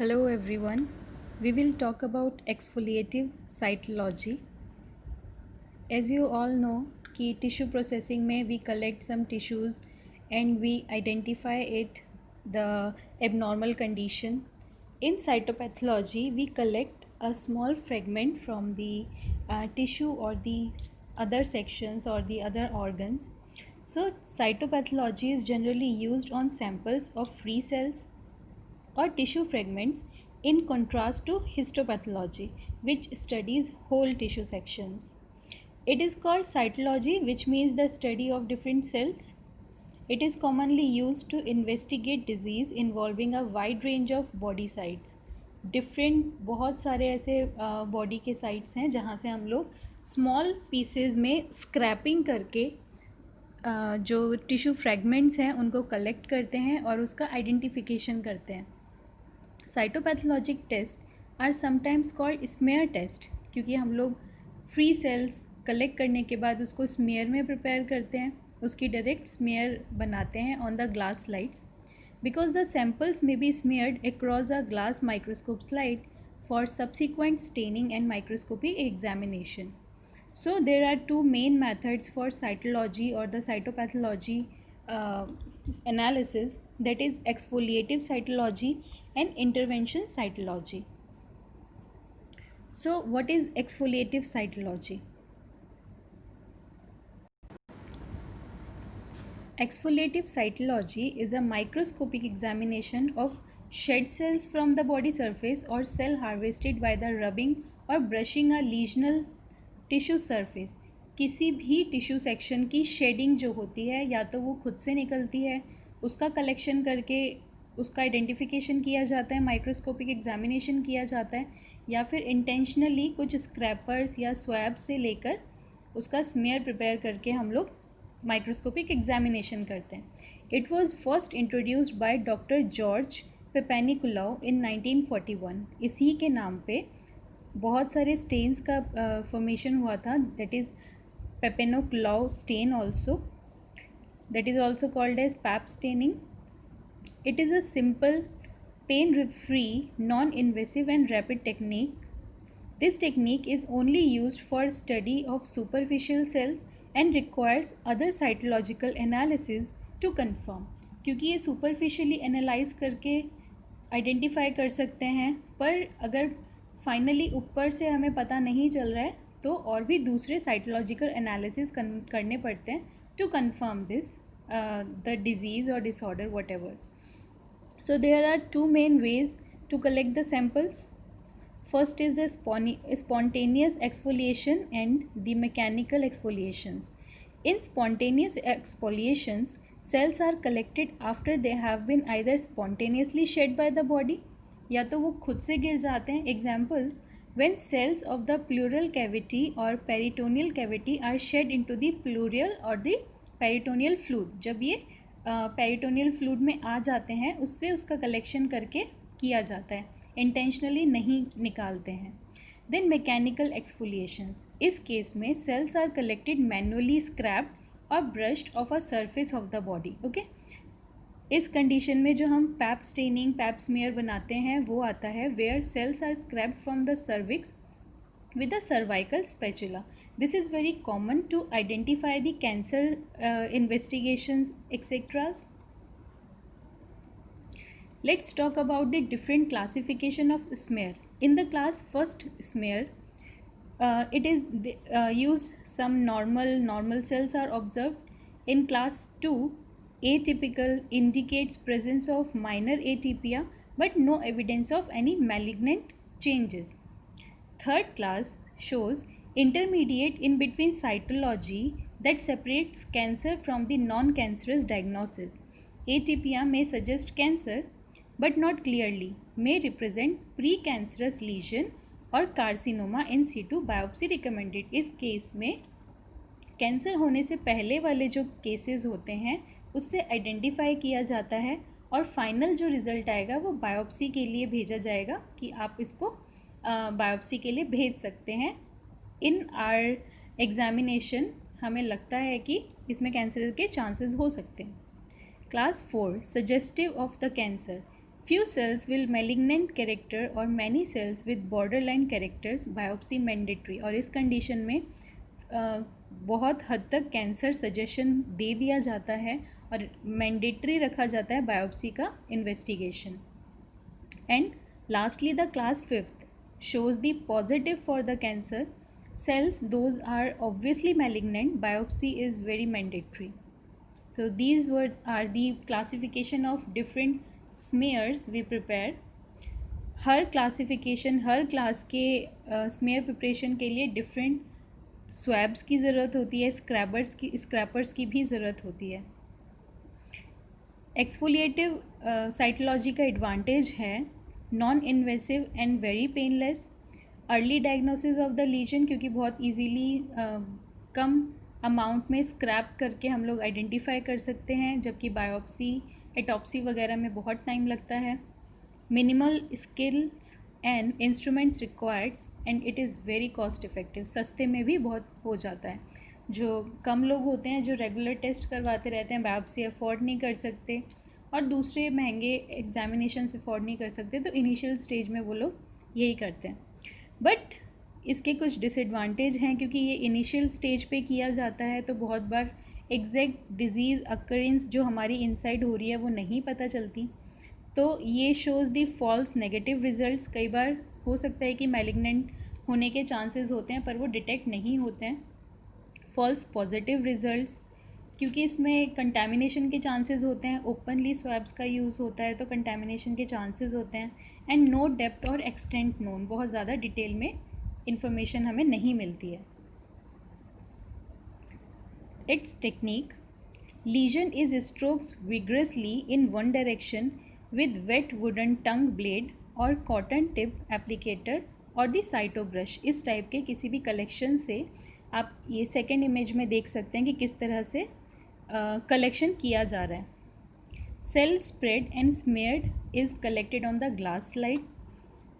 Hello everyone. We will talk about exfoliative cytology. As you all know कि tissue processing में we collect some tissues and we identify it the abnormal condition. In cytopathology we collect a small fragment from the tissue or the other sections or the other organs. So cytopathology is generally used on samples of free cells or tissue fragments in contrast to histopathology, which studies whole tissue sections. It is called cytology, which means the study of different cells. It is commonly used to investigate disease involving a wide range of body sites. Different बहुत सारे ऐसे body के sites हैं जहाँ से हम लोग small pieces में स्क्रैपिंग करके जो टिश्यू फ्रैगमेंट्स हैं उनको कलेक्ट करते हैं और उसका आइडेंटिफिकेशन करते हैं. Cytopathologic test are sometimes called smear test, क्योंकि हम लोग फ्री सेल्स कलेक्ट करने के बाद उसको स्मेयर में प्रिपेयर करते हैं, उसकी डायरेक्ट स्मेयर बनाते हैं on the glass slides, because the samples में be smeared across a glass microscope slide for subsequent staining and microscopic examination. So there are two main methods for cytology or the cytopathology analysis, that is exfoliative cytology and intervention cytology. So what is exfoliative cytology? Exfoliative cytology is a microscopic examination of shed cells from the body surface or cell harvested by the rubbing or brushing a lesional tissue surface. किसी भी tissue section की shading जो होती है या तो वो खुद से निकलती है, उसका कलेक्शन करके उसका आइडेंटिफिकेशन किया जाता है, माइक्रोस्कोपिक एग्जामिनेशन किया जाता है, या फिर इंटेंशनली कुछ स्क्रैपर्स या स्वैब से लेकर उसका स्मेयर प्रिपेयर करके हम लोग माइक्रोस्कोपिक एग्जामिनेशन करते हैं. It was first introduced by doctor George Papanicolaou in 1941. इसी के नाम पे बहुत सारे स्टेन्स का फॉर्मेशन हुआ था, that is Papanicolaou stain also, that is also called as pap staining. It is a simple pain free non invasive and rapid technique. This technique is only used for study of superficial cells and requires other cytological analysis to confirm. क्योंकि ये superficially analyse करके identify कर सकते हैं, पर अगर finally ऊपर से हमें पता नहीं चल रहा है तो और भी दूसरे साइटोलॉजिकल एनालिसिस करने पड़ते हैं to confirm this the disease और disorder whatever. So there are two main ways to collect the samples. First is the spontaneous exfoliation and the mechanical exfoliations. In spontaneous exfoliations, cells are collected after they have been either spontaneously shed by the body या तो वो खुद से गिर जाते हैं. Example, when cells of the pleural cavity or peritoneal cavity are shed into the pleural or the peritoneal fluid, जब ये peritoneal fluid में आ जाते हैं उससे उसका कलेक्शन करके किया जाता है, इंटेंशनली नहीं निकालते हैं. Then mechanical exfoliations. इस केस में cells are collected manually, scraped और brushed off a surface of the body. Okay, इस कंडीशन में जो हम पैप स्टेनिंग, पैप स्मेयर बनाते हैं वो आता है where cells are scrapped from the cervix with a cervical spatula. This is very common to identify the cancer investigations, etc. Let's talk about the different classification of smear. In the class first smear, it is used some normal cells are observed. In class 2, atypical indicates presence of minor atypia but no evidence of any malignant changes. Third class shows intermediate in between cytology that separates cancer from the non-cancerous diagnosis. Atypia may suggest cancer but not clearly, may represent precancerous lesion और carcinoma in situ biopsy recommended. इस case में cancer होने से पहले वाले जो cases होते हैं उससे आइडेंटिफाई किया जाता है और फाइनल जो रिज़ल्ट आएगा वो बायोप्सी के लिए भेजा जाएगा कि आप इसको बायोप्सी के लिए भेज सकते हैं. इन आर एग्जामिनेशन हमें लगता है कि इसमें कैंसर के चांसेस हो सकते हैं. Class 4 suggestive of the cancer. Few cells will malignant character और many cells with borderline characters biopsy mandatory। और इस कंडीशन में बहुत हद तक कैंसर सजेशन दे दिया जाता है और मैंडेटरी रखा जाता है बायोप्सी का investigation. And lastly the class 5th shows the positive for the cancer cells, those are obviously malignant, biopsy is very mandatory. So these are the classification of different smears we prepare। Her classification her class के smear preparation के लिए different swabs की ज़रूरत होती है, scrapers की भी ज़रूरत होती है। एक्सफोलिएटिव साइटोलॉजी का एडवांटेज है non invasive and very painless, early diagnosis of the lesion, क्योंकि बहुत इजीली कम अमाउंट में स्क्रैप करके हम लोग आइडेंटिफाई कर सकते हैं, जबकि बायोप्सी एटॉप्सी वगैरह में बहुत टाइम लगता है। Minimal skills and instruments requireds and it is very cost effective, सस्ते में भी बहुत हो जाता है। जो कम लोग होते हैं जो रेगुलर टेस्ट करवाते रहते हैं, बायोप्सी अफोर्ड नहीं कर सकते और दूसरे महंगे एग्जामिनेशन अफोर्ड नहीं कर सकते, तो इनिशियल स्टेज में वो लोग यही करते हैं। बट इसके कुछ डिसएडवांटेज हैं, क्योंकि ये इनिशियल स्टेज पे किया जाता है तो बहुत बार एग्जैक्ट डिजीज़ अकरेंस जो हमारी इनसाइड हो रही है वो नहीं पता चलती, तो ये शोज़ दी फॉल्स नेगेटिव रिजल्ट्स। कई बार हो सकता है कि मैलिग्नेंट होने के चांसेस होते हैं पर वो डिटेक्ट नहीं होते हैं। फॉल्स पॉजिटिव रिजल्ट्स, क्योंकि इसमें कंटामिनेशन के चांसेस होते हैं, ओपनली स्वैब्स का यूज़ होता है तो कंटामिनेशन के चांसेस होते हैं। एंड नो डेप्थ और एक्सटेंट नोन, बहुत ज़्यादा डिटेल में इंफॉर्मेशन हमें नहीं मिलती है। It's technique, lesion is strokes vigorously in one direction with wet wooden tongue blade और कॉटन टिप एप्लीकेटर और दी साइटो ब्रश। इस टाइप के किसी भी कलेक्शन से आप ये सेकेंड इमेज में देख सकते हैं कि किस तरह से कलेक्शन किया जा रहा है। Cell spread and smeared is collected on the glass slide.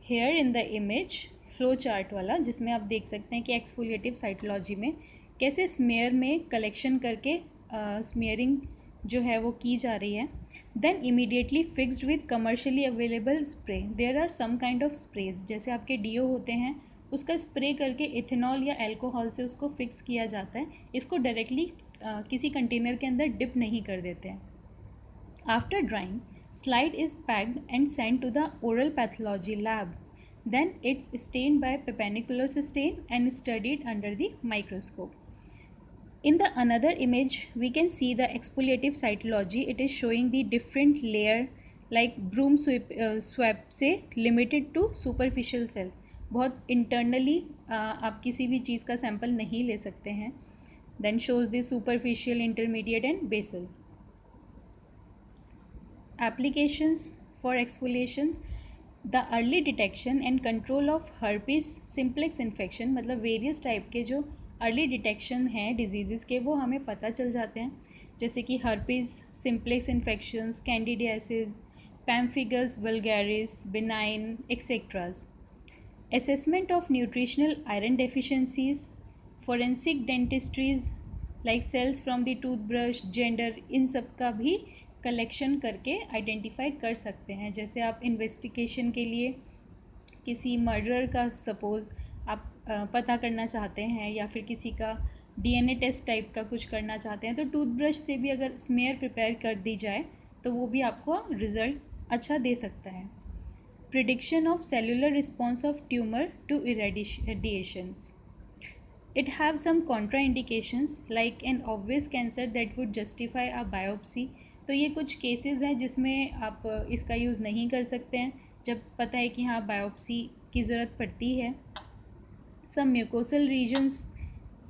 Here in the image flow chart वाला, जिसमें आप देख सकते हैं कि एक्सफोलिएटिव साइटोलॉजी में कैसे स्मेयर में कलेक्शन करके स्मेयरिंग जो है वो की जा रही है। Then immediately fixed with commercially available spray. There are some kind of sprays, जैसे आपके डीओ होते हैं उसका स्प्रे करके इथेनॉल या अल्कोहल से उसको फिक्स किया जाता है। इसको डायरेक्टली किसी कंटेनर के अंदर डिप नहीं कर देते हैं। After drawing, slide is packed and sent to the oral pathology lab. Then it's stained by pepaniculous stain and studied under the microscope. In the another image, we can see the exfoliative cytology. It is showing the different layer like broom sweep से limited to superficial cells. बहुत internally आप किसी भी चीज़ का sample नहीं ले सकते हैं. Then shows the superficial, intermediate and basal. Applications for exfoliations, the early detection and control of herpes simplex infection, मतलब various टाइप के जो अर्ली डिटेक्शन हैं डिजीज़ के वो हमें पता चल जाते हैं, जैसे कि herpes simplex infections, candidiasis, pemphigus vulgaris, benign etcetera. Assessment of nutritional iron deficiencies, forensic dentistries like cells from the toothbrush, gender, इन सब का भी कलेक्शन करके आइडेंटिफाई कर सकते हैं। जैसे आप इन्वेस्टिगेशन के लिए किसी मर्डर का सपोज़ आप पता करना चाहते हैं या फिर किसी का डीएनए टेस्ट टाइप का कुछ करना चाहते हैं, तो टूथब्रश से भी अगर स्मेयर प्रिपेयर कर दी जाए तो वो भी आपको रिज़ल्ट अच्छा दे सकता है। Prediction of cellular response of tumour to irradiations, it have some contraindications like an obvious cancer that would justify a biopsy. तो ये कुछ केसेस हैं जिसमें आप इसका यूज़ नहीं कर सकते हैं जब पता है कि हाँ बायोप्सी की ज़रूरत पड़ती है। Some mucosal regions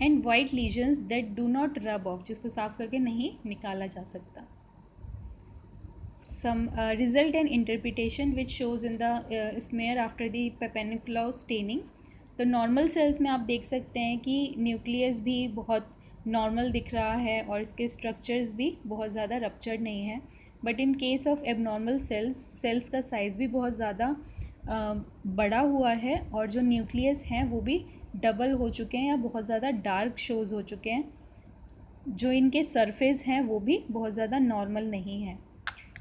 and white lesions that do not rub off, जिसको साफ करके नहीं निकाला जा सकता। Some result and interpretation which shows in the smear after the Papanicolaou staining. तो नॉर्मल सेल्स में आप देख सकते हैं कि न्यूक्लियस भी बहुत नॉर्मल दिख रहा है और इसके स्ट्रक्चर्स भी बहुत ज़्यादा रप्चर्ड नहीं है। But in case of abnormal cells का साइज़ भी बहुत ज़्यादा बड़ा हुआ है और जो न्यूक्लियस हैं वो भी डबल हो चुके हैं या बहुत ज़्यादा डार्क शोज़ हो चुके हैं। जो इनके सरफेस हैं वो भी बहुत ज़्यादा नॉर्मल नहीं है।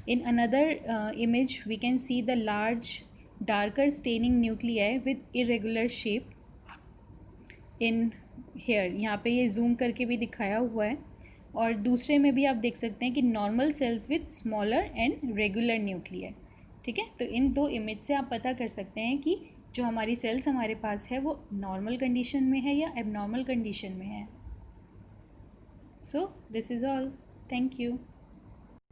In another image, we can see the large, darker staining nuclei with irregular shape. In here, यहाँ पे ये zoom करके भी दिखाया हुआ है, और दूसरे में भी आप देख सकते हैं कि normal sales with smaller and regular nuclei. ठीक है, तो इन दो इमेज से आप पता कर सकते हैं कि जो हमारी सेल्स हमारे पास है वो नॉर्मल कंडीशन में है या एबनॉर्मल कंडीशन में है. So this is all. Thank you.